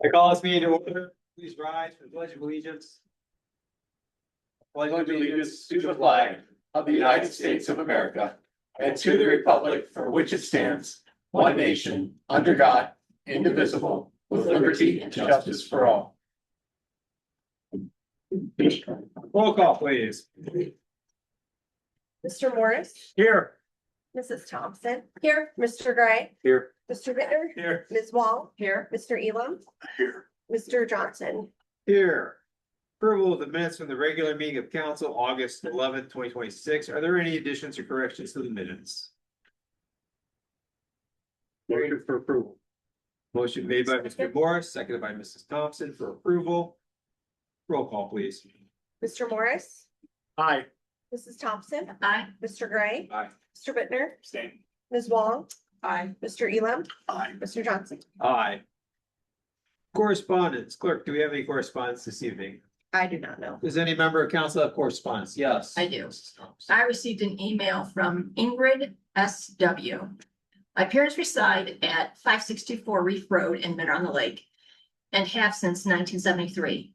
I call this meeting to order. Please rise for the pledge of allegiance. Pledge allegiance to the flag of the United States of America and to the republic for which it stands, one nation, under God, indivisible, with liberty and justice for all. Roll call, please. Mr. Morris, Here. Mrs. Thompson. Here. Mr. Gray, Here. Mr. Bittner, Here. Ms. Wall. Here. Mr. Elam, Here. Mr. Johnson. Here. Approval of the minutes from the regular meeting of council, August 11th, 2026. Are there any additions or corrections to the minutes? Motion for approval. Motion made by Mr. Morris, seconded by Mrs. Thompson for approval. Roll call, please. Mr. Morris, Aye. Mrs. Thompson. Aye. Mr. Gray, Aye. Mr. Bittner, Abstain. Ms. Wall. Aye. Mr. Elam, Aye. Mr. Johnson. Aye. Correspondence. Clerk, do we have any correspondence this evening? I do not know. Does any member of council have correspondence? Yes. I do. I received an email from Ingrid S.W. My parents reside at 564 Reef Road in Mid-on-the-Lake and have since 1973.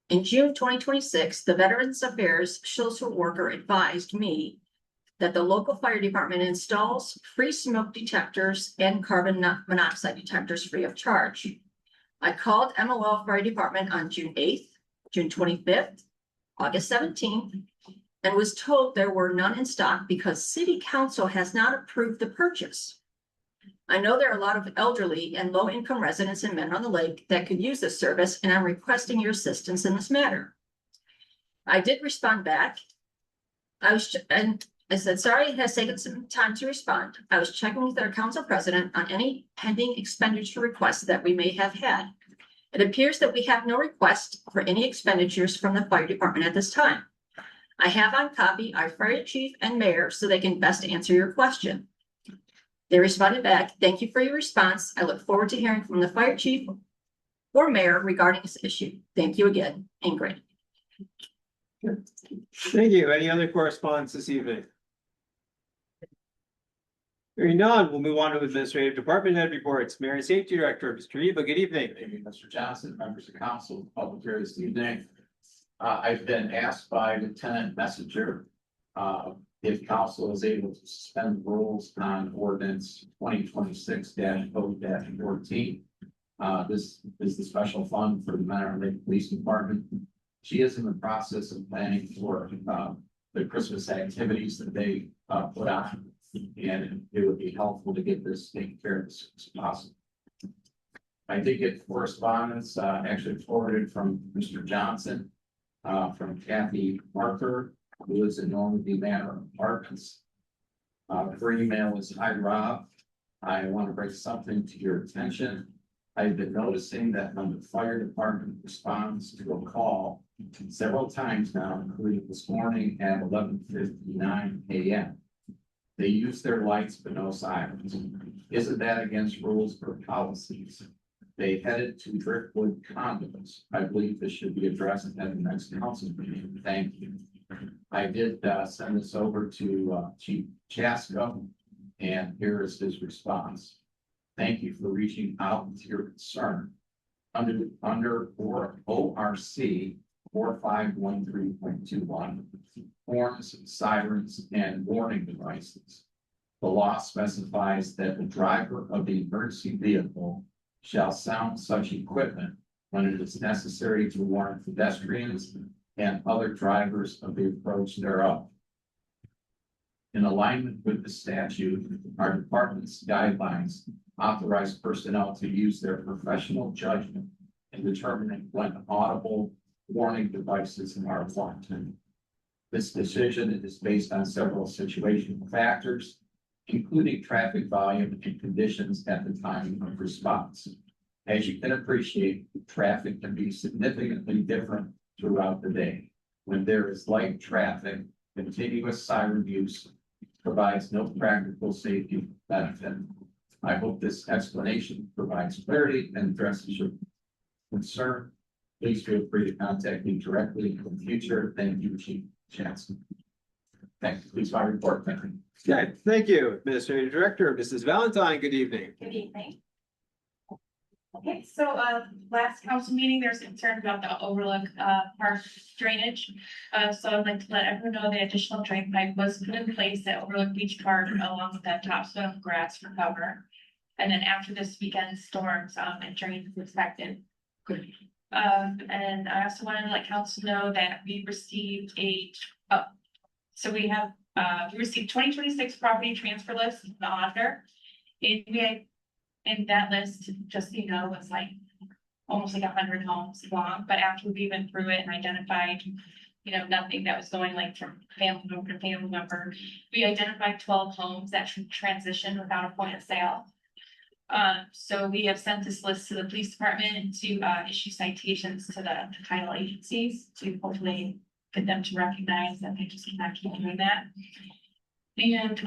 In June 2026, the Veterans Affairs social worker advised me that the local fire department installs free smoke detectors and carbon monoxide detectors free of charge. I called MOL Fire Department on June 8th, June 25th, August 17th, and was told there were none in stock because City Council has not approved the purchase. I know there are a lot of elderly and low-income residents in Mid-on-the-Lake that could use this service, and I'm requesting your assistance in this matter. I did respond back. I said, sorry, it has taken some time to respond. I was checking with our council president on any pending expenditure requests that we may have had. It appears that we have no request for any expenditures from the fire department at this time. I have on copy our fire chief and mayor so they can best answer your question. They responded back, thank you for your response. I look forward to hearing from the fire chief or mayor regarding this issue. Thank you again, Ingrid. Thank you. Any other correspondence this evening? Hearing none, we'll move on to administrative department head reports. Mayor and Safety Director, Mr. Eva, good evening. Thank you, Mr. Johnson, members of council, public here this evening. I've been asked by Lieutenant Messenger if council is able to suspend rules on ordinance 2026-0-14. This is the special fund for the Mid-on-the-Lake Police Department. She is in the process of planning for the Christmas activities that they put on, and it would be helpful to get this taken care of as soon as possible. I did get correspondence actually forwarded from Mr. Johnson, from Kathy Marker, who lives in Normandy Manor Apartments. Her email is, hi Rob, I want to bring something to your attention. I've been noticing that when the fire department responds to a call several times now, including this morning at 11:59 a.m. They use their lights but no sirens. Isn't that against rules or policies? They headed to Driftwood condos. I believe this should be addressed at the next council meeting. Thank you. I did send this over to Chief Chasko, and here is his response. Thank you for reaching out with your concern. Under ORC 4513.21, horns, sirens, and warning devices. The law specifies that the driver of the emergency vehicle shall sound such equipment when it is necessary to warn pedestrians and other drivers of the approach thereof. In alignment with the statute, our department's guidelines authorize personnel to use their professional judgment in determining when audible warning devices are warranted. This decision is based on several situational factors, including traffic volume and conditions at the time of response. As you can appreciate, traffic can be significantly different throughout the day. When there is light traffic, continuous siren use provides no practical safety benefit. I hope this explanation provides clarity and addresses your concern. Please feel free to contact me directly in the future. Thank you, Chief Chancellor. Thank you. Please, my report. Thank you. Okay, thank you, Administrative Director. Mrs. Valentine, good evening. Good evening. Okay, so last council meeting, there's concern about the overlook park drainage. So I'd like to let everyone know the additional drain pipe was put in place at Overlook Beach Park along with that topsoil grass for cover. And then after this weekend's storms, it drains as expected. And I also wanted to let council know that we received we received 2026 property transfer list from the auditor. And that list, just so you know, was like almost like 100 homes long, but after we went through it and identified, nothing that was going like from family member to family member, we identified 12 homes that should transition without a point of sale. So we have sent this list to the police department to issue citations to the title agencies to hopefully get them to recognize that they just cannot keep doing that. And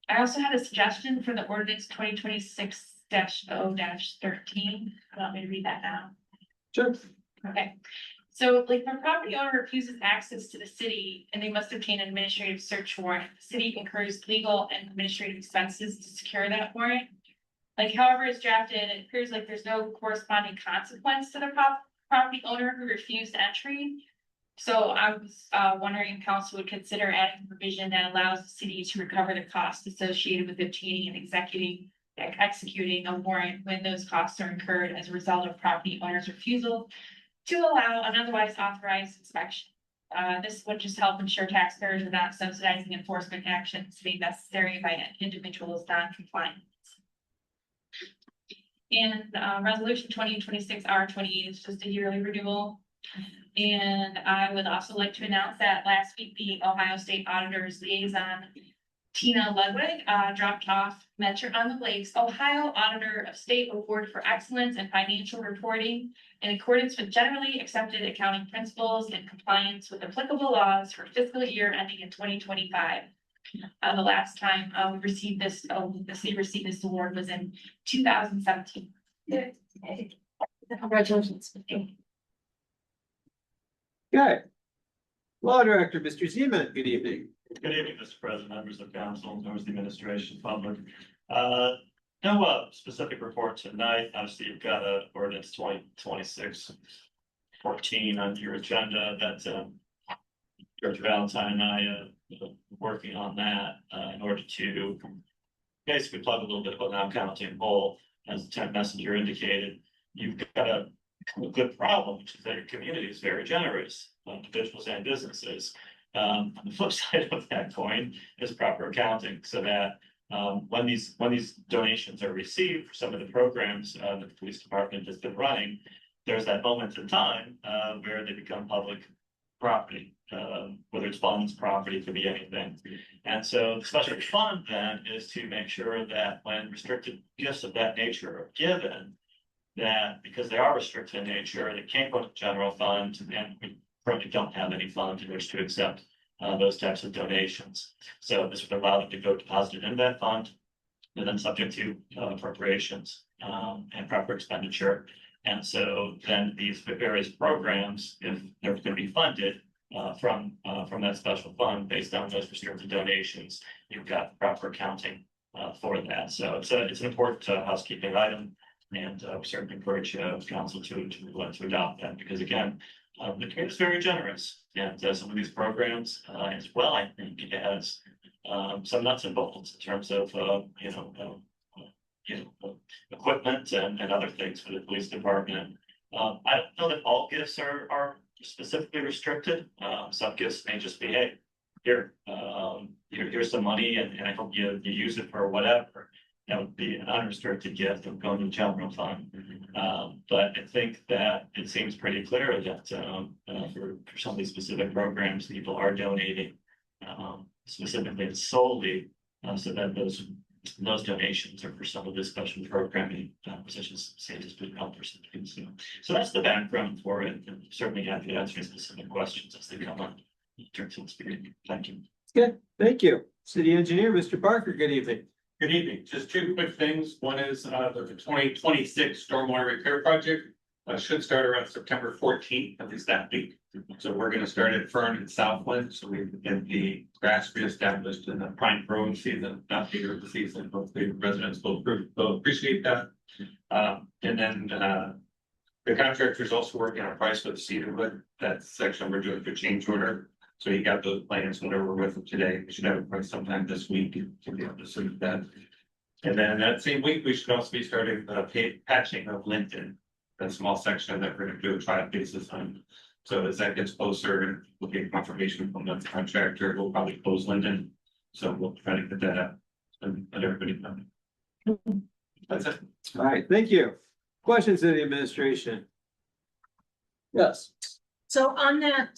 I also had a suggestion for the ordinance 2026-0-13. I want me to read that now. Sure. Okay. So like when a property owner refuses access to the city and they must obtain an administrative search warrant, the city incurs legal and administrative expenses to secure that warrant. Like however it's drafted, it appears like there's no corresponding consequence to the property owner who refused entry. So I was wondering if council would consider adding a provision that allows the city to recover the costs associated with obtaining and executing a warrant when those costs are incurred as a result of property owner's refusal to allow an otherwise authorized inspection. This would just help ensure taxpayers are not subsidizing enforcement actions made necessary by an individual's non-compliance. And resolution 2026-R28 is just a yearly renewal. And I would also like to announce that last week, the Ohio State Auditor's Liaison, Tina Ludwig, dropped off Metric on the Lakes, Ohio Auditor of State Award for Excellence in Financial Reporting in accordance with generally accepted accounting principles and compliance with applicable laws for fiscal year ending in 2025. The last time we received this, the city received this award was in 2017. Congratulations. Okay. Law Director, Mr. Zeman, good evening. Good evening, Mr. President, members of council, members of the administration, public. No specific report tonight. Obviously, you've got ordinance 2026-14 on your agenda that George Valentine and I working on that in order to basically plug a little bit of an accounting hole, as the temp messenger indicated. You've got a good problem, which is that your community is very generous, individuals and businesses. On the flip side of that coin is proper accounting, so that when these donations are received for some of the programs that the police department has been running, there's that moment in time where they become public property, whether it's funds, property, could be anything. And so the special fund then is to make sure that when restricted gifts of that nature are given, that because they are restricted in nature, they can't go to the general fund, and we currently don't have any fund in which to accept those types of donations. So this would allow them to go deposited in that fund, and then subject to appropriations and proper expenditure. And so then these various programs, if they're going to be funded from that special fund based on those restricted donations, you've got proper accounting for that. So it's an important housekeeping item. And we certainly encourage council to adopt that, because again, the community is very generous, and some of these programs as well, I think it has some nuts and bolts in terms of equipment and other things for the police department. I don't know that all gifts are specifically restricted. Some gifts may just be, hey, here's some money, and I hope you use it for whatever. That would be an unrestricted gift of going to the general fund. But I think that it seems pretty clear that for some of these specific programs, people are donating specifically and solely so that those donations are for some of this special programming positions, say as food helpers and things. So that's the background for it, and certainly happy to answer specific questions as they come up in terms of speaking. Thank you. Good, thank you. City Engineer, Mr. Parker, good evening. Good evening. Just two quick things. One is the 2026 stormwater repair project should start around September 14th, at least that week. So we're going to start at Fern and Southland, so we can get the grass reestablished in the prime growing season, not the early season. Hopefully residents will appreciate that. And then, the contractor is also working on a price with Cedarwood. That section we're doing for change order. So he got those plans whenever we're with him today. We should have a price sometime this week to be able to submit that. And then that same week, we should also be starting patching of Lincoln. That small section that we're gonna do a trial basis on. So as that gets closer and we'll get confirmation from the contractor, we'll probably close Linden. So we'll try to get that up and let everybody know. That's it. All right, thank you. Questions of the administration? Yes. So on that,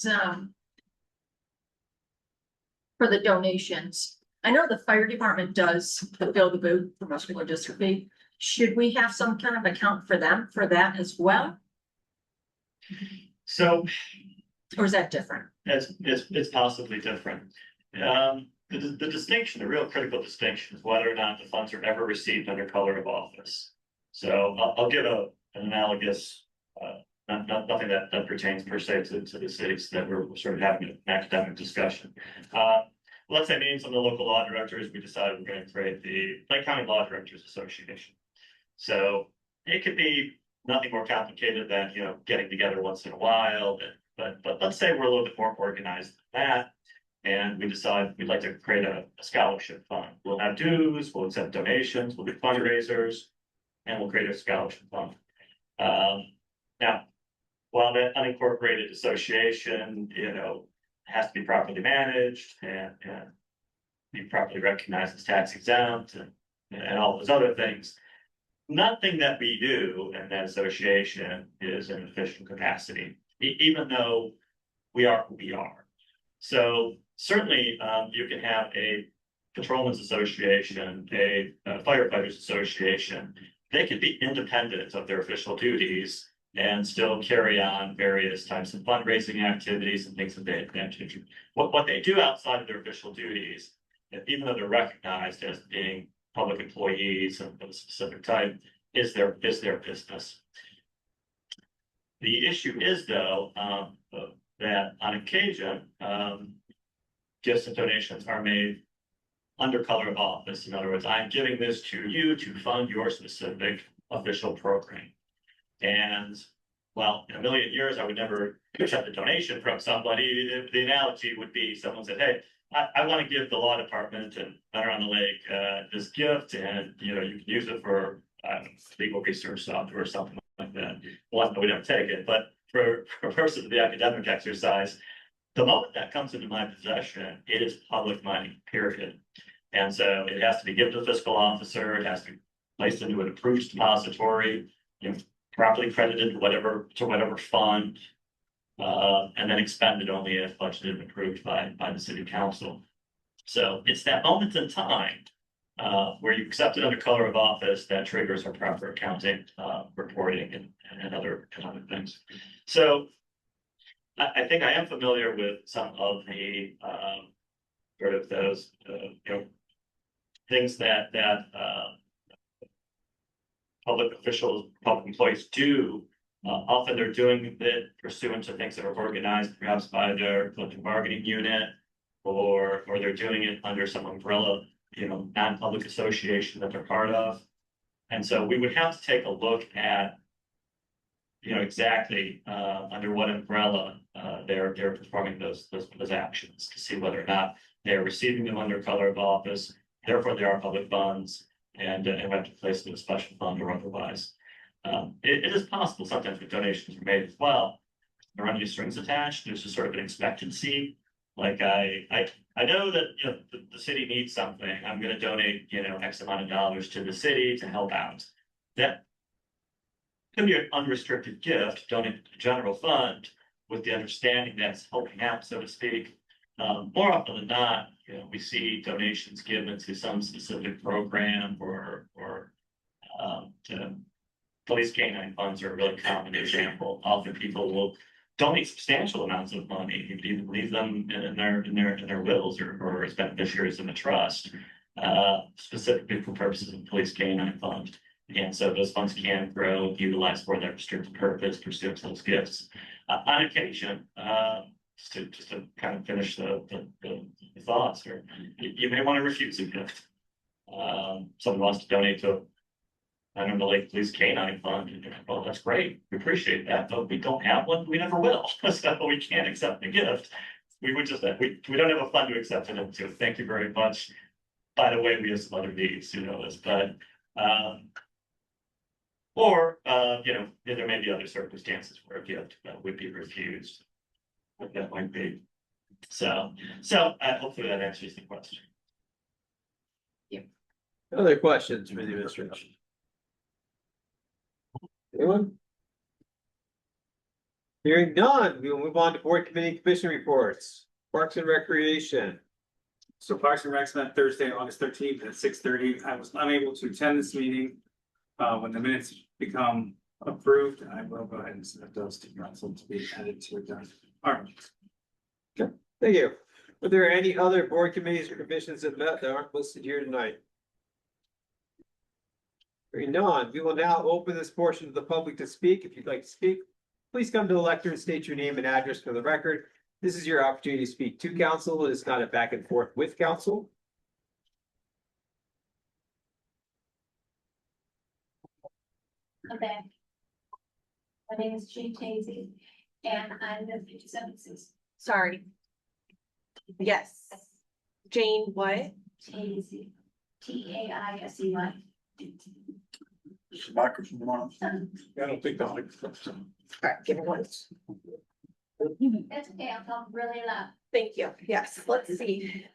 for the donations, I know the fire department does fulfill the booth for muscular dystrophy. Should we have some kind of account for them for that as well? So Or is that different? it's possibly different. The distinction, the real critical distinction is whether or not the funds are ever received under color of office. So I'll give an analogous, nothing that pertains per se to the cities that we're sort of having an academic discussion. Let's say me and some of the local law directors, we decided we're going to create the Lake County Law Directors Association. So it could be nothing more complicated than, getting together once in a while, but let's say we're a little bit more organized than that. And we decide we'd like to create a scholarship fund. We'll have dues, we'll accept donations, we'll do fundraisers, and we'll create a scholarship fund. Now, while that unincorporated association, has to be properly managed and be properly recognized as tax exempt and all those other things, nothing that we do in that association is an official capacity, even though we are who we are. So certainly, you can have a patrolmen's association, a firefighters association. They could be independent of their official duties and still carry on various types of fundraising activities and things of that nature. What they do outside of their official duties, even though they're recognized as being public employees of a specific type, is their business. The issue is, though, that on occasion, gifts and donations are made under color of office. In other words, I'm giving this to you to fund your specific official program. And well, in a million years, I would never accept a donation from somebody. The analogy would be someone said, hey, I want to give the law department and Better on the Lake this gift, and you can use it for legal research software or something like that. Well, we don't take it, but for purposes of the academic exercise, the moment that comes into my possession, it is public money, period. And so it has to be given to the fiscal officer, it has to be placed into an approved depository, properly credited to whatever fund, and then expended only if budgeted and approved by the city council. So it's that moment in time where you accept it under color of office that triggers our proper accounting, reporting, and other things. So I think I am familiar with some of the sort of those things that public officials, public employees do. Often they're doing it pursuant to things that are organized perhaps by their collective bargaining unit, or they're doing it under some umbrella, non-public association that they're part of. And so we would have to take a look at, exactly under what umbrella they're performing those actions to see whether or not they're receiving them under color of office. Therefore, they are public funds, and have to place them in a special fund or otherwise. It is possible sometimes when donations are made as well. There aren't any strings attached. There's just sort of an expectancy. Like I know that the city needs something. I'm going to donate X amount of dollars to the city to help out. That could be an unrestricted gift donated to the general fund with the understanding that it's helping out, so to speak. More often than not, we see donations given to some specific program or police canine funds are a really common example. Often people will donate substantial amounts of money, even leave them in their wills or as beneficiaries in a trust, specifically for purposes of police canine fund. And so those funds can grow, utilized for that restricted purpose, pursuant to those gifts. On occasion, just to kind of finish the thoughts, or you may want to refuse a gift. Someone wants to donate to I'm the Lake Police Canine Fund, and, well, that's great, we appreciate that, but we don't have one, we never will, so we can't accept the gift. We would just, we don't have a fund to accept it into, thank you very much. By the way, we have some other needs, who knows, but, or, there may be other circumstances where a gift would be refused. What that might be. So, hopefully that answers the question. Other questions for the administration? Anyone? Hearing none, we will move on to board committee and commission reports. Parks and Recreation. So Parks and Recs met Thursday, August 13th at 6:30. I was unable to attend this meeting. When the minutes become approved, I will go ahead and send those to council to be added to it. All right. Thank you. Are there any other board committees or commissions that met that aren't listed here tonight? Hearing none, we will now open this portion of the public to speak. If you'd like to speak, please come to the lectern and state your name and address for the record. This is your opportunity to speak to council. It is not a back and forth with council. Okay. My name is Jane Tansey, and I'm the 5760 Sorry. Yes. Jane, what? Tansey, Taisey. Microphone on. I don't think that. All right, give me one. That's okay, I'll talk really loud. Thank you. Yes, let's see.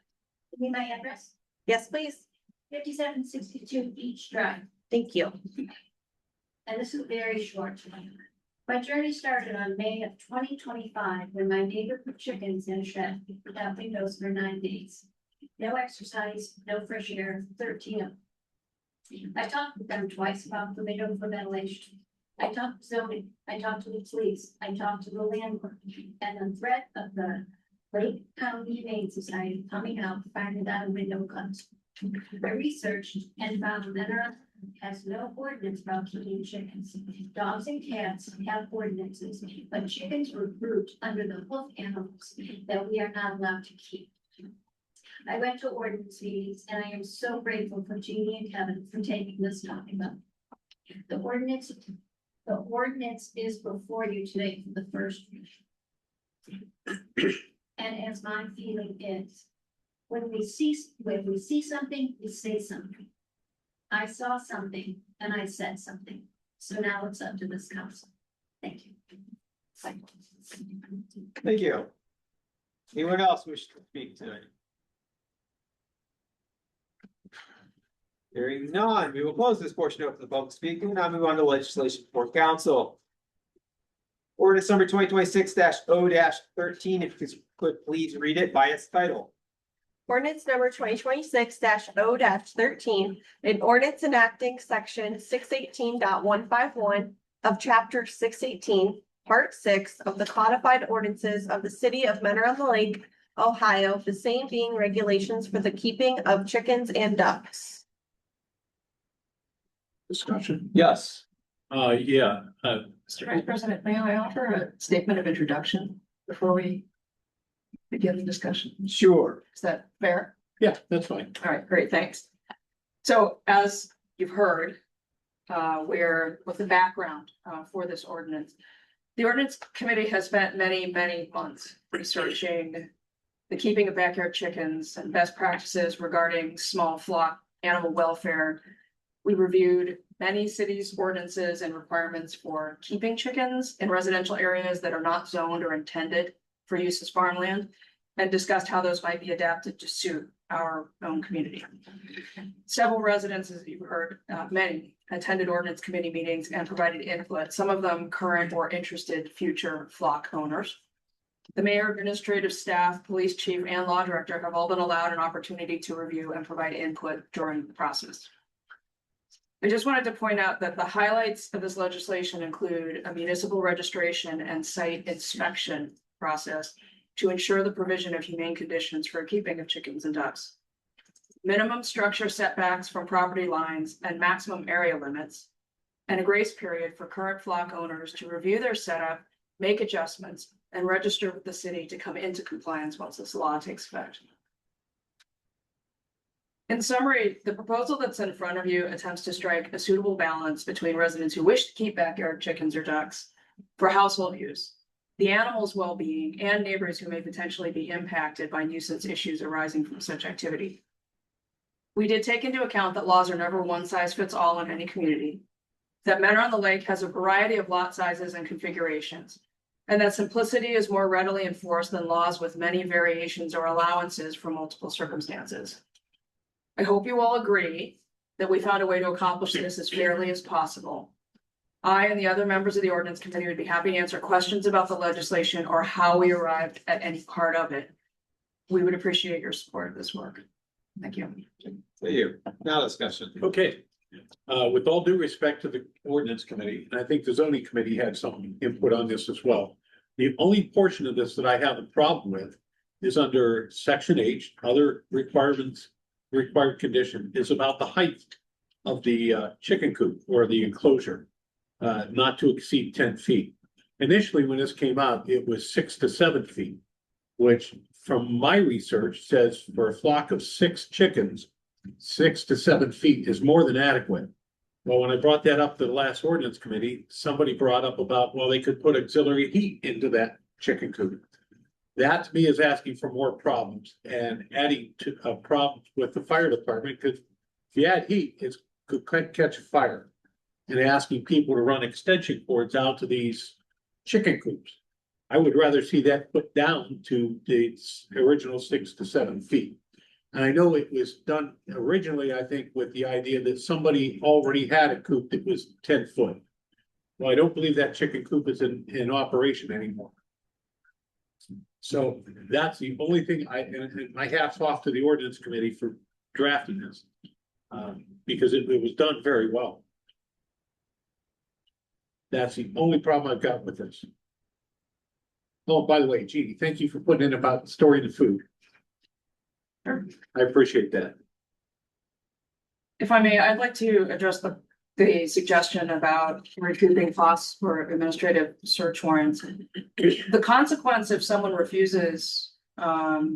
Give me my address, Yes, please. 5762 Beach Drive, Thank you. and this is very short. My journey started on May of 2025 when my neighbor put chickens in a shed without windows for 9 days. No exercise, no fresh air, 13 of them. I talked with them twice about the window for ventilation. I talked to zoning, I talked to the police, I talked to the landlord, and the threat of the Lake County Humane Society coming out to find that a window comes. I researched and found that our has no ordinance about keeping chickens. Dogs and cats have ordinances, but chickens were grouped under the hoof animals that we are not allowed to keep. I went to ordinance meetings and I am so grateful for Jeannie and Kevin for taking this topic up. The ordinance is before you today for the first reading. And as my feeling is, when we see something, we say something. I saw something and I said something. So now it's up to this council. Thank you. Thank you. Anyone else wish to speak tonight? Hearing none, we will close this portion open to the public speaking and now move on to legislation for council. Ordinance number 2026-0-13, if you could please read it by its title. Ordinance number 2026-0-13, an ordinance enacting section 618.151 of chapter 618, part 6 of the codified ordinances of the city of Mentor-on-the-Lake, Ohio, the same being regulations for the keeping of chickens and ducks. Discussion. Yes. Mr. Vice President, may I offer a statement of introduction before we begin the discussion? Sure. Is that fair? Yeah, that's fine. All right, great, thanks. So as you've heard, with the background for this ordinance, the ordinance committee has spent many months researching the keeping of backyard chickens and best practices regarding small flock animal welfare. We reviewed many cities' ordinances and requirements for keeping chickens in residential areas that are not zoned or intended for use as farmland, and discussed how those might be adapted to suit our own community. Several residents, as you've heard, many attended ordinance committee meetings and provided input, some of them current or interested future flock owners. The mayor, administrative staff, police chief, and law director have all been allowed an opportunity to review and provide input during the process. I just wanted to point out that the highlights of this legislation include a municipal registration and site inspection process to ensure the provision of humane conditions for keeping of chickens and ducks. Minimum structure setbacks from property lines and maximum area limits, and a grace period for current flock owners to review their setup, make adjustments, and register with the city to come into compliance once this law takes effect. In summary, the proposal that's in front of you attempts to strike a suitable balance between residents who wish to keep backyard chickens or ducks for household use, the animals' well-being, and neighbors who may potentially be impacted by nuisance issues arising from such activity. We did take into account that laws are never one size fits all in any community, that Mentor on the Lake has a variety of lot sizes and configurations, and that simplicity is more readily enforced than laws with many variations or allowances for multiple circumstances. I hope you all agree that we found a way to accomplish this as fairly as possible. I and the other members of the ordinance committee would be happy to answer questions about the legislation or how we arrived at any part of it. We would appreciate your support of this work. Thank you. Thank you. Now discussion. Okay, with all due respect to the ordinance committee, and I think the zoning committee had some input on this as well. The only portion of this that I have a problem with is under section H, other requirements, required condition is about the height of the chicken coop or the enclosure, not to exceed 10 feet. Initially, when this came out, it was 6 to 7 feet, which from my research says for a flock of 6 chickens, 6 to 7 feet is more than adequate. Well, when I brought that up to the last ordinance committee, somebody brought up about, well, they could put auxiliary heat into that chicken coop. That to me is asking for more problems and adding to a problem with the fire department, because if you add heat, it could catch a fire. And asking people to run extension cords out to these chicken coops. I would rather see that put down to the original 6 to 7 feet. And I know it was done originally, I think, with the idea that somebody already had a coop that was 10 foot. Well, I don't believe that chicken coop is in operation anymore. So that's the only thing and my hat's off to the ordinance committee for drafting this. Because it was done very well. That's the only problem I've got with this. Oh, by the way, Jeannie, thank you for putting in about storing the food. Sure. I appreciate that. If I may, I'd like to address the suggestion about recouping costs for administrative search warrants. The consequence if someone refuses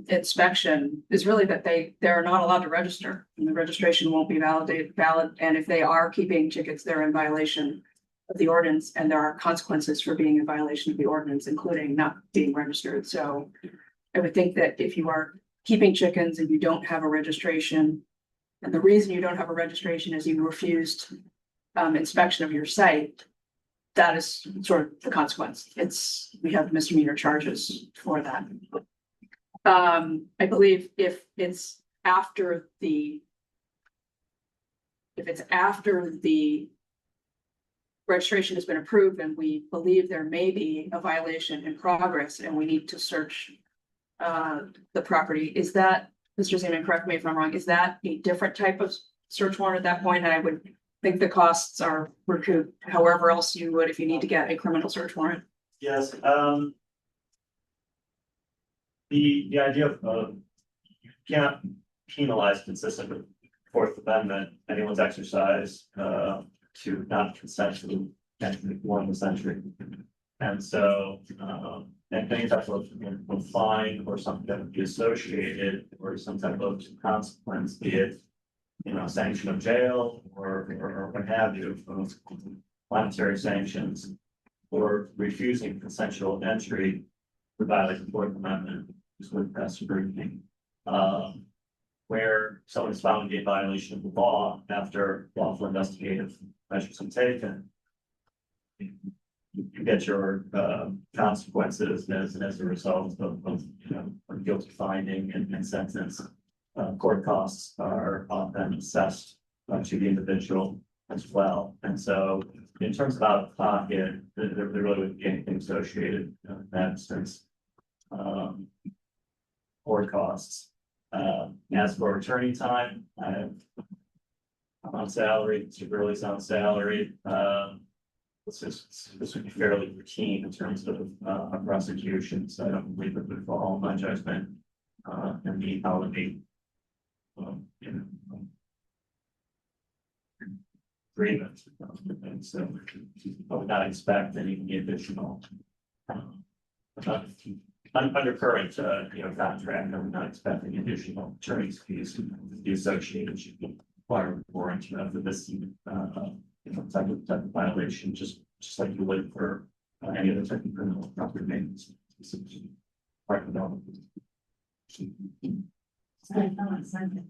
inspection is really that they're not allowed to register, and the registration won't be valid, and if they are keeping chickens, they're in violation of the ordinance, and there are consequences for being in violation of the ordinance, including not being registered. So I would think that if you are keeping chickens and you don't have a registration, and the reason you don't have a registration is you refused inspection of your site, that is sort of the consequence. We have misdemeanor charges for that. I believe if it's after the registration has been approved and we believe there may be a violation in progress and we need to search the property, is that, Mr. Zeman, correct me if I'm wrong, is that a different type of search warrant at that point? And I would think the costs are recouped however else you would if you need to get a criminal search warrant. Yes, the idea of you can't penalize consistent with Fourth Amendment, anyone's exercise to not consensually enter one century. And so and any type of fine or something that would be associated or some type of consequence, be it sanction of jail or what have you, monetary sanctions for refusing consensual entry would violate the Fourth Amendment, is what that's scrutiny. Where someone is found to be in violation of the law after lawful investigative measures are taken, you get your consequences as a result of a guilty finding and sentence. Court costs are often assessed to the individual as well. And so in terms of out of pocket, there really wouldn't be anything associated in that instance. Court costs. As for attorney time, I'm on salary, Mr. Burley's on salary. This would be fairly routine in terms of prosecution, so I don't believe it would fall on my judgment and the hourly agreement. And so I would not expect any additional under current, contract, I'm not expecting additional attorney's fees. The association should be required warrant for this, type of violation, just like you would for any other type of criminal property maintenance. Part of it. There's no incentive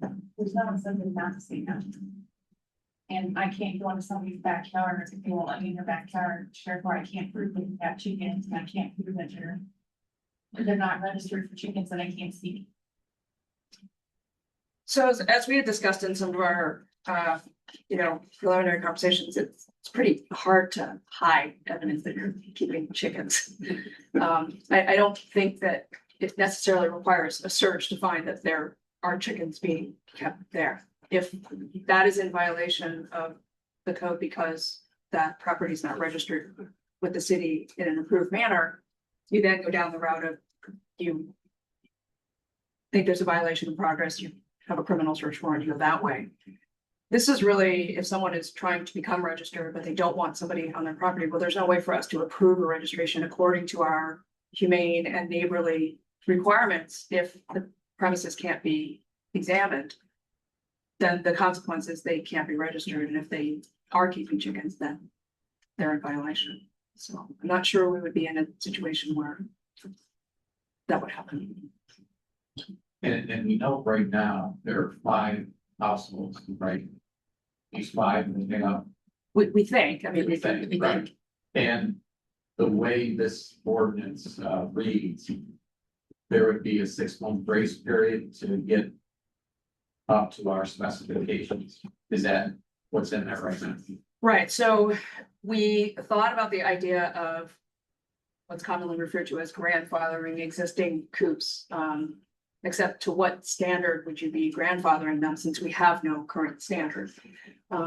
not to say no. And I can't go into somebody's backyard if they won't let me in their backyard, therefore I can't prove that you have chickens, and I can't prove that they're not registered for chickens that I can't see. So as we had discussed in some of our, preliminary conversations, it's pretty hard to hide evidence that you're keeping chickens. I don't think that it necessarily requires a search to find that there are chickens being kept there. If that is in violation of the code because that property is not registered with the city in an approved manner, you then go down the route of you think there's a violation in progress, you have a criminal search warrant, you go that way. This is really if someone is trying to become registered, but they don't want somebody on their property. Well, there's no way for us to approve a registration according to our humane and neighborly requirements. If the premises can't be examined, then the consequence is they can't be registered. And if they are keeping chickens, then they're in violation. So I'm not sure we would be in a situation where that would happen. And we know right now, there are 5 households, right? These 5, We think, we think, right? And the way this ordinance reads, there would be a 6-month grace period to get up to our specifications. Is that what's in there right now? Right, so we thought about the idea of what's commonly referred to as grandfathering existing coops. Except to what standard would you be grandfathering them since we have no current standard?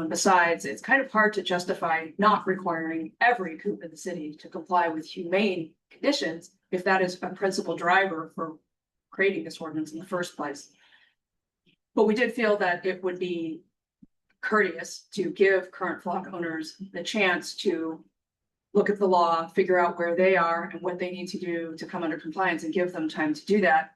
Besides, it's kind of hard to justify not requiring every coop in the city to comply with humane conditions if that is a principal driver for creating this ordinance in the first place. But we did feel that it would be courteous to give current flock owners the chance to look at the law, figure out where they are and what they need to do to come under compliance and give them time to do that.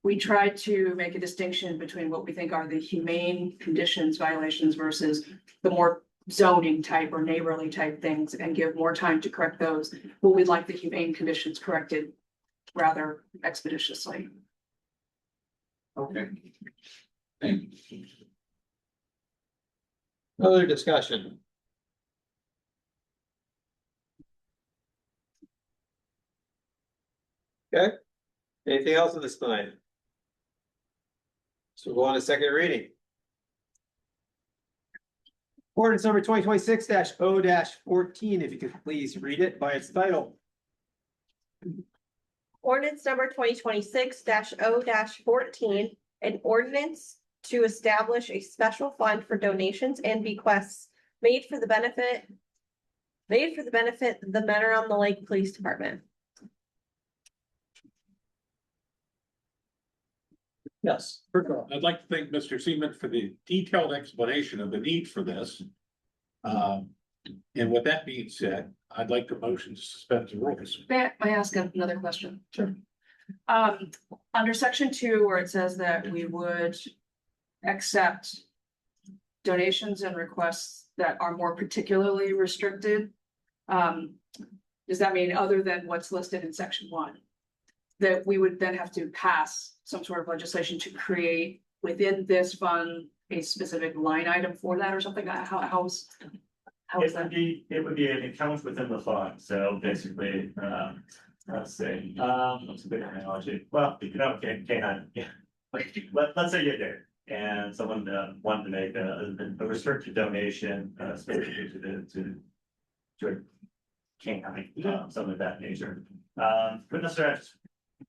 We tried to make a distinction between what we think are the humane conditions violations versus the more zoning type or neighborly type things and give more time to correct those. But we'd like the humane conditions corrected rather expeditiously. Okay. Thank you. Other discussion? Okay, anything else on this tonight? So we'll go on to second reading. Ordinance number 2026-0-14, if you could please read it by its title. Ordinance number 2026-0-14, an ordinance to establish a special fund for donations and bequests made for the benefit of the Mentor-on-the-Lake Police Department. Yes. I'd like to thank Mr. Seaman for the detailed explanation of the need for this. And with that being said, I'd like to motion to suspend the rules. May I ask another question? Sure. Under section 2, where it says that we would accept donations and requests that are more particularly restricted. Does that mean other than what's listed in section 1? That we would then have to pass some sort of legislation to create within this fund a specific line item for that or something? How is that? It would be an account within the fund, so basically, let's say, what's a good analogy? Well, canine, yeah. Let's say you did, and someone wanted to make a restricted donation, specifically to a canine, something of that nature. But necessarily,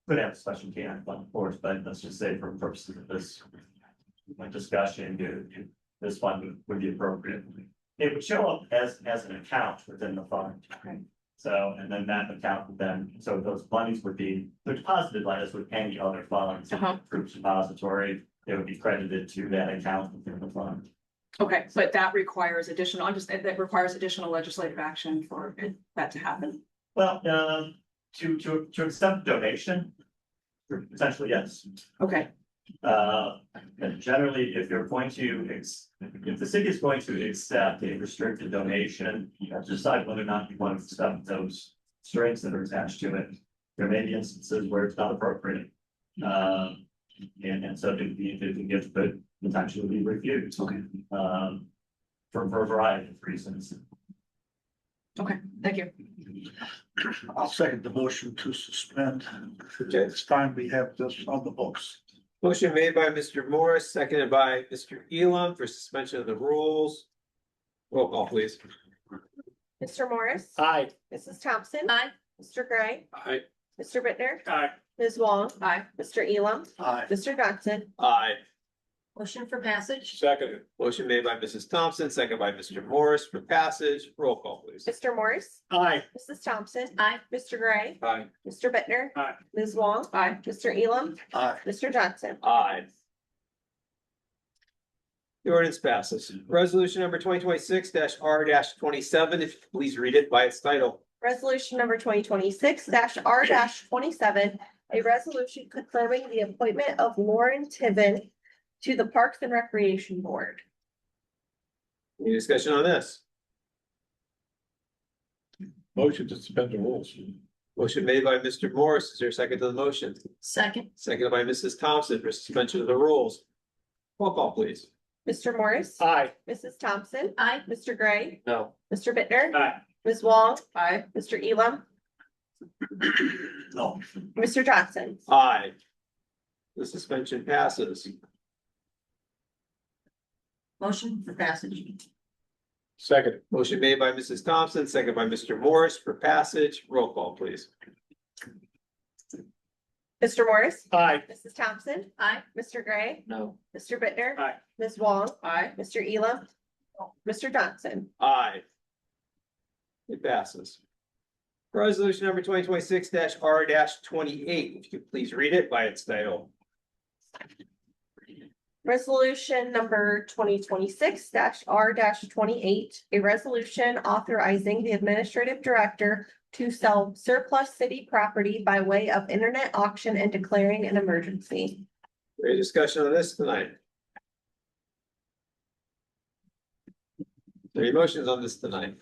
could have a special canine fund, of course, but let's just say for purposes of this discussion, this fund would be appropriate. It would show up as an account within the fund. Okay. So, and then that account would then, so those monies would be, they're deposited like as with any other funds. Group depository, they would be credited to that account within the fund. Okay, but that requires additional, that requires additional legislative action for that to happen. Well, to accept donation, Potentially, yes. Okay, And generally, if you're going to, if the city is going to accept a restricted donation, you have to decide whether or not you want to accept those strings that are attached to it. There may be instances where it's not appropriate. And so the gift could potentially be refused. Okay. For a variety of reasons. okay, thank you. I'll second the motion to suspend. It's time we have this on the books. Motion made by Mr. Morris, seconded by Mr. Elam for suspension of the rules. Roll call, please. Mr. Morris. Aye. Mrs. Thompson. Aye. Mr. Gray. Aye. Mr. Bittner, Aye. Ms. Wong, Aye. Mr. Elam, Aye. Mr. Johnson. Aye. Motion for passage? Second. Motion made by Mrs. Thompson, seconded by Mr. Morris for passage. Roll call, please. Mr. Morris. Aye. Mrs. Thompson. Aye. Mr. Gray. Aye. Mr. Bittner, Aye. Ms. Wong, Aye. Mr. Elam, Aye. Mr. Johnson. Aye. The ordinance passes. Resolution number 2026-R 27, if you could please read it by its title. Resolution number 2026-R 27, a resolution confirming the appointment of Lauren Tiven to the Parks and Recreation Board. Any discussion on this? Motion to suspend the rules. Motion made by Mr. Morris. Is there a second to the motion? Second? Seconded by Mrs. Thompson for suspension of the rules. Roll call, please. Mr. Morris. Aye. Mrs. Thompson. Aye. Mr. Gray. No. Mr. Bittner, Aye. Ms. Wong, Aye. Mr. Elam, No. Mr. Johnson. Aye. The suspension passes. Motion for passage? Second. Motion made by Mrs. Thompson, seconded by Mr. Morris for passage. Roll call, please. Mr. Morris. Aye. Mrs. Thompson. Aye. Mr. Gray. No. Mr. Bittner, Aye. Ms. Wong, Aye. Mr. Elam, Mr. Johnson. Aye. It passes. Resolution number 2026-R 28, if you could please read it by its title. Resolution number 2026-R 28, a resolution authorizing the administrative director to sell surplus city property by way of internet auction and declaring an emergency. Any discussion on this tonight? Any motions on this tonight?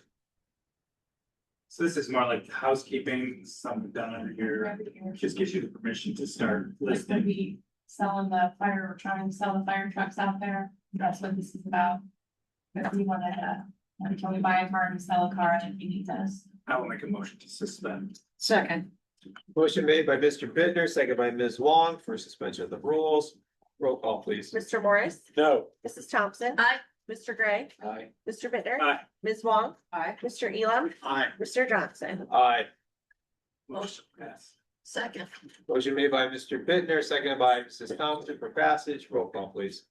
So this is more like housekeeping, something done under here, just gives you the permission to start Like when listing. we selling the fire, we're trying to sell the fire trucks out there, that's what this is about. If we wanna, until we buy a car and sell a car, and if you need us. I will make a motion to suspend. Second. Motion made by Mr. Bittner, seconded by Ms. Wong for suspension of the rules. Roll call, please. Mr. Morris. No. Mrs. Thompson. Aye. Mr. Gray. Aye. Mr. Bittner, Aye. Ms. Wong, Aye. Mr. Elam, Aye. Mr. Johnson. Aye. Motion pass. Second? Motion made by Mr. Bittner, seconded by Mrs. Thompson for passage. Roll call, please.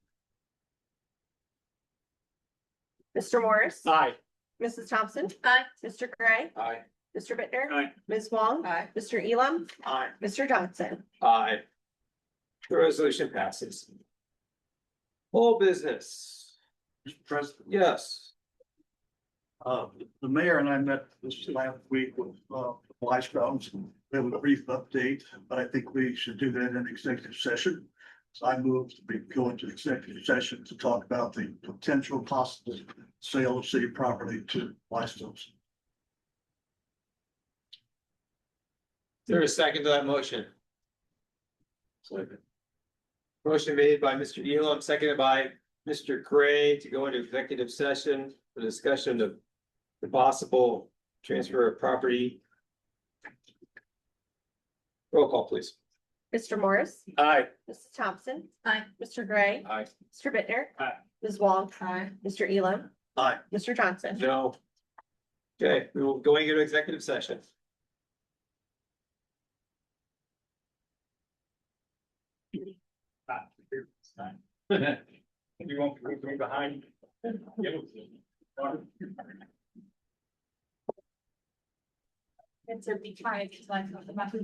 Mr. Morris. Aye. Mrs. Thompson. Aye. Mr. Gray. Aye. Mr. Bittner, Aye. Ms. Wong, Aye. Mr. Elam, Aye. Mr. Johnson. Aye. The resolution passes. Whole business. Mr. President, Yes. the mayor and I met this last week with, Boy Scouts. We have a brief update, but I think we should do that in executive session. So I moved to go into executive session to talk about the potential possible sale of city property to Whitestalls. Is there a second to that motion? Motion made by Mr. Elam, seconded by Mr. Gray to go into executive session for discussion of the possible transfer of property. Roll call, please. Mr. Morris. Aye. Mrs. Thompson. Aye. Mr. Gray. Aye. Mr. Bittner. Aye. Ms. Wong. Aye. Mr. Elam, Aye. Mr. Johnson. No. Okay, we will go into executive session. You won't be behind. It's a big time, it's like the matter.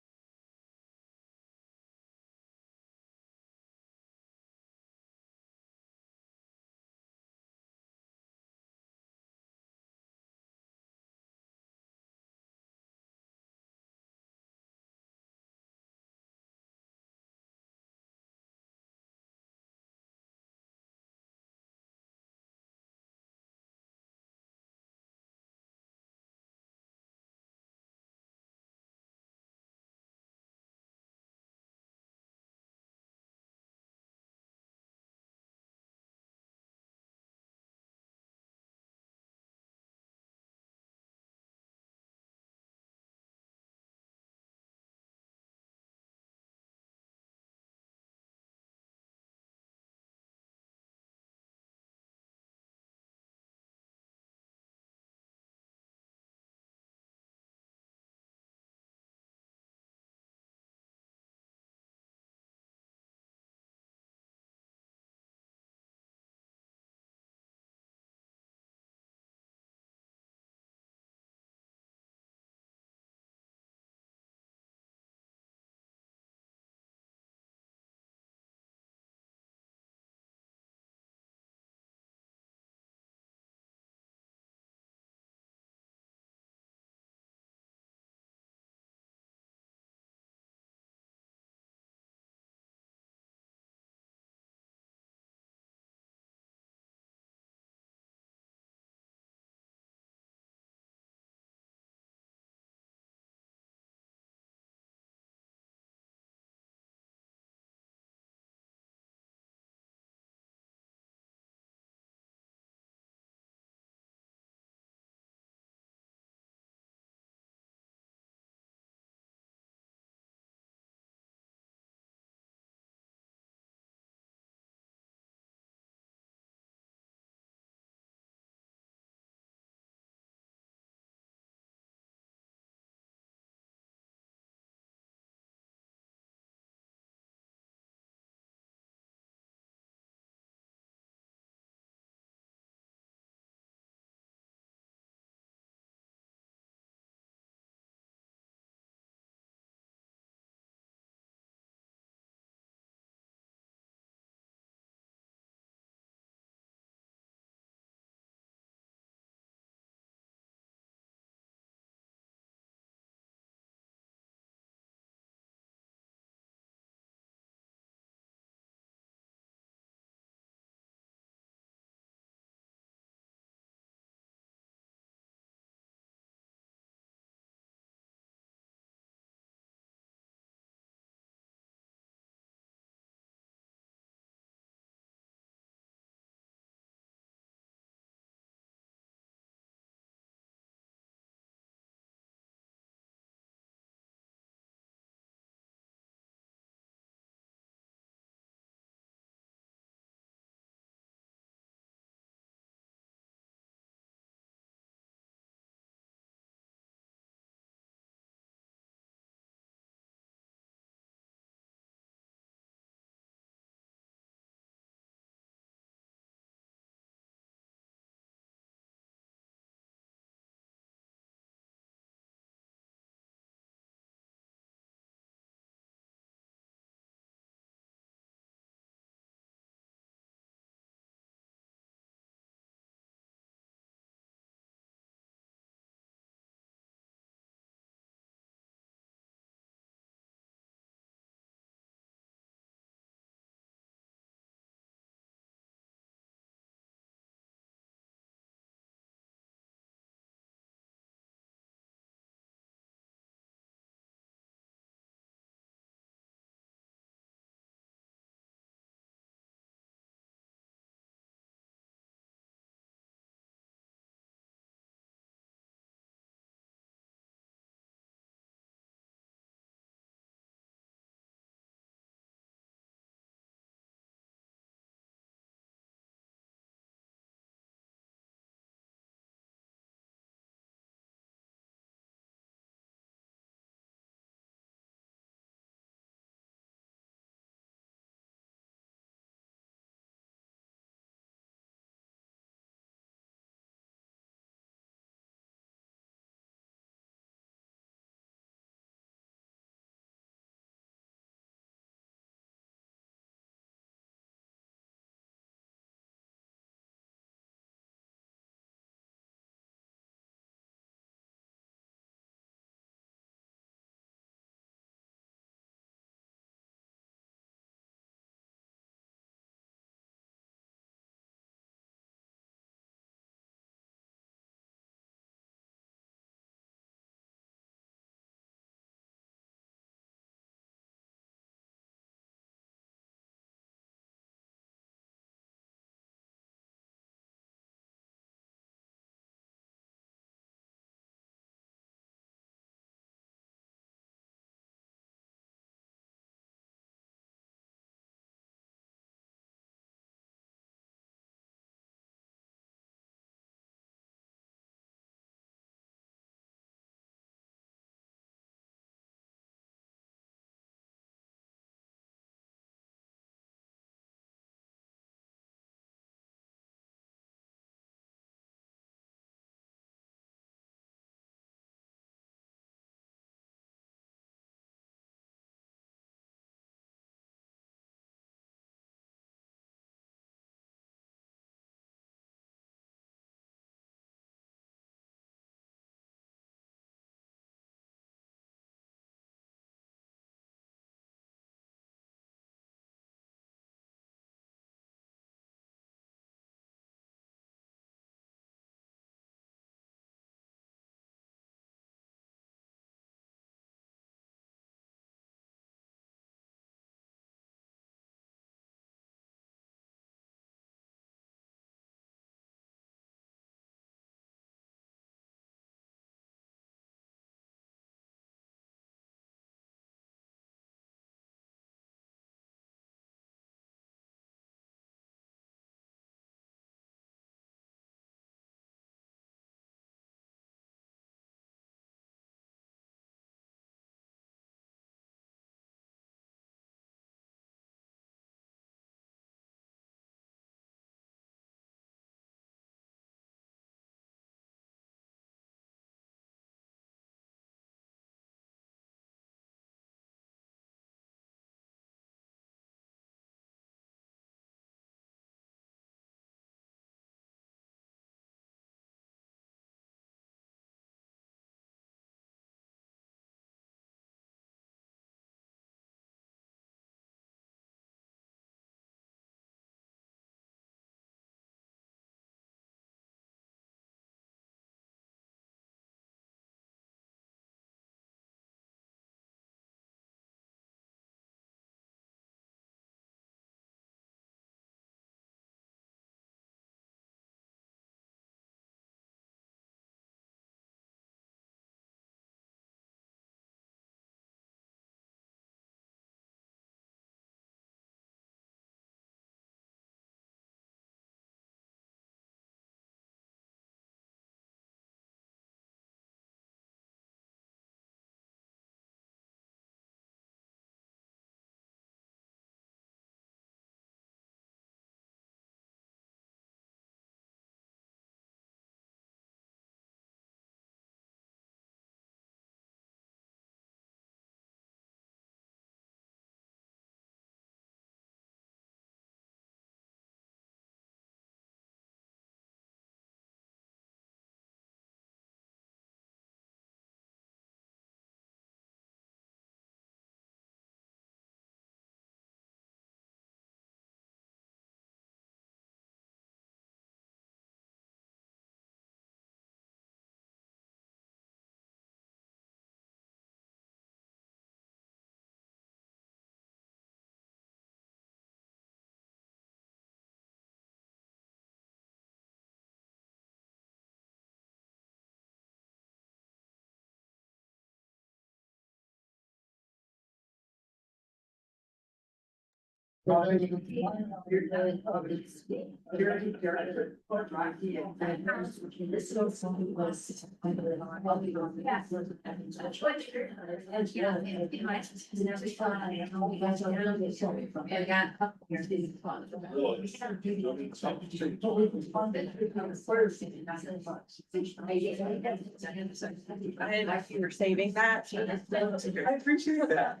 You're saving that. I appreciate that.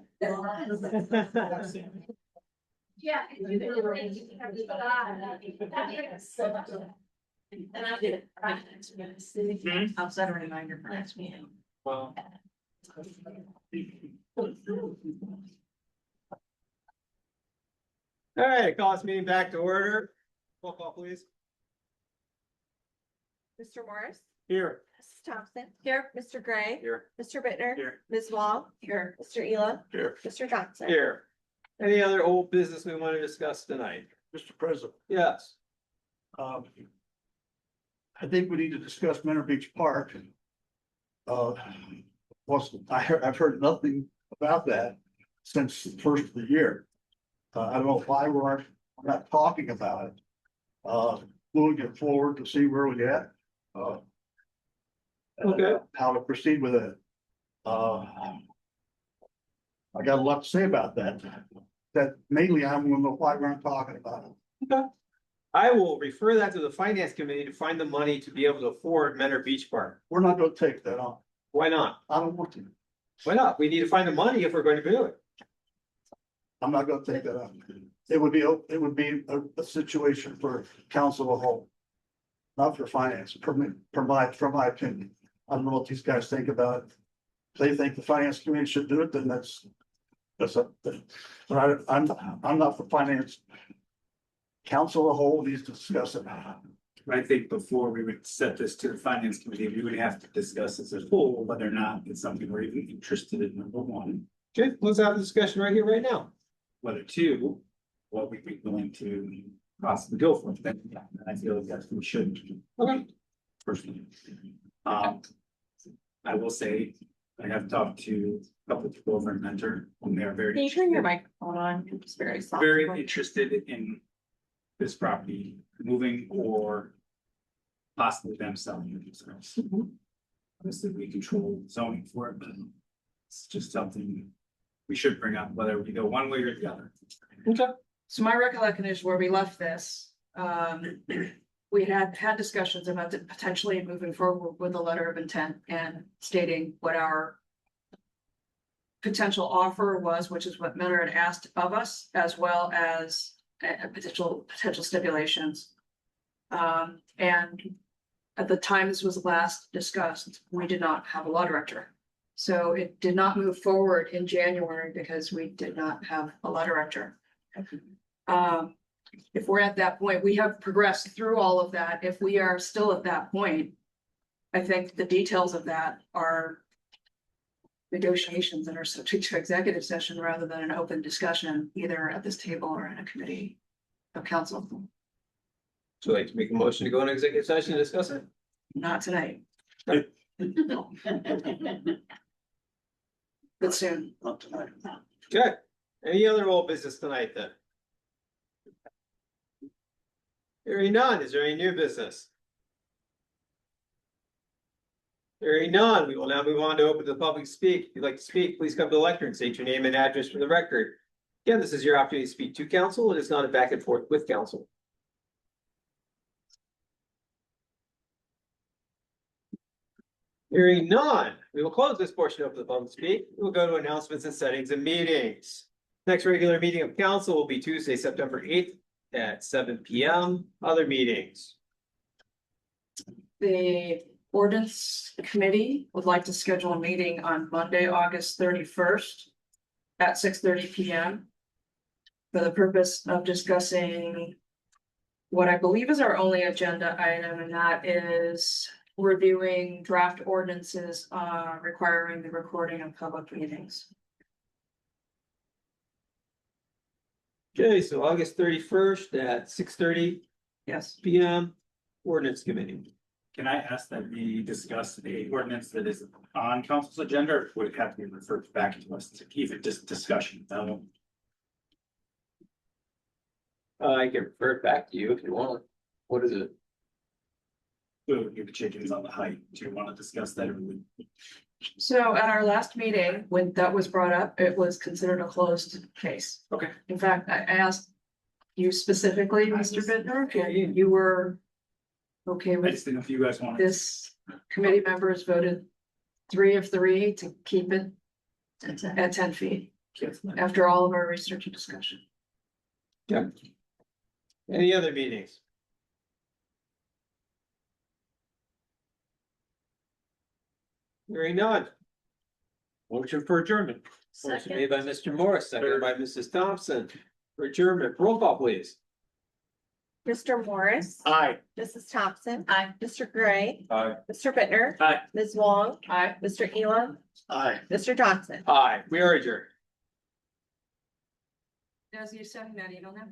Yeah. And I did it. I'll set a reminder for next meeting. Well. All right, call this meeting back to order. Roll call, please. Mr. Morris, Here. Mrs. Thompson. Here. Mr. Gray. Here. Mr. Bittner. Here. Ms. Wall. Here. Mr. Elam. Here. Mr. Johnson. Here. Any other old business we want to discuss tonight? Mr. President, Yes. I think we need to discuss Manor Beach Park. I've heard nothing about that since the first of the year. I don't know why we're not talking about it. Moving it forward to see where we at. Okay. How to proceed with it. I got a lot to say about that. That mainly I don't know why we're not talking about it. I will refer that to the finance committee to find the money to be able to afford Menor Beach Park. We're not gonna take that on. Why not? I don't want to. Why not? We need to find the money if we're going to do it. I'm not gonna take that on. It would be a situation for council as a whole. Not for finance, from my opinion. I don't know what these guys think about it. If they think the finance committee should do it, then that's up to them. But I'm not for finance. Council as a whole needs to discuss it. I think before we would set this to the finance committee, we would have to discuss as a whole whether or not it's something we're even interested in, number one. Okay, let's have a discussion right here, right now. Whether two, what we'd be willing to possibly go for. And I feel like that's what we should. Okay. Personally. I will say, I have talked to a couple of people over in Mentor, and they're Can you turn your microphone on? It's very soft. very interested in this property moving or possibly them selling it themselves. Obviously, we control zoning for it, but it's just something we should bring up, whether we go one way or the other. Okay. So my recollection is where we left this, we had discussions about potentially moving forward with a letter of intent and stating what our potential offer was, which is what Menor had asked of us, as well as potential stipulations. And at the time this was last discussed, we did not have a law director. So it did not move forward in January because we did not have a law director. If we're at that point, we have progressed through all of that. If we are still at that point, I think the details of that are negotiations that are subject to executive session rather than an open discussion, either at this table or in a committee of council. So like to make a motion to go into executive session and discuss it? Not tonight, but soon. Not tonight. Okay. Any other old business tonight then? Hearing none, is there any new business? Hearing none, we will now move on to open the public speak. If you'd like to speak, please come to the lectern, state your name and address for the record. Again, this is your opportunity to speak to council. It is not a back and forth with council. Hearing none, we will close this portion of the public speak. We will go to announcements and settings and meetings. Next regular meeting of council will be Tuesday, September 8th at 7 p.m. Other meetings. The ordinance committee would like to schedule a meeting on Monday, August 31st at 6:30 p.m. for the purpose of discussing what I believe is our only agenda item, and that is reviewing draft ordinances requiring the recording of public meetings. Okay, so August 31st at 6:30 Yes. p.m. Ordinance Committee. Can I ask that we discuss a ordinance that is on council's agenda, or would it have to be referred back to us to keep it just discussion? I can refer it back to you if you want. What is it? Ooh, the chickens on the height. Do you want to discuss that? So at our last meeting, when that was brought up, it was considered a closed case. Okay. In fact, I asked you specifically, Mr. Bittner, and you were okay I with just didn't know if you guys wanted. this. Committee members voted 3 of 3 to keep it That's it. at 10 feet Kids. after all of our research and discussion. Any other meetings? Hearing none. Motion for adjournment. Motion made by Mr. Morris, seconded by Mrs. Thompson. For adjournment, roll call please. Mr. Morris, Aye. Mrs. Thompson, Aye. Mr. Gray, Aye. Mr. Bittner, Aye. Ms. Wong, Aye. Mr. Elam, Aye. Mr. Johnson. Aye, we are adjourned. As you send that email now.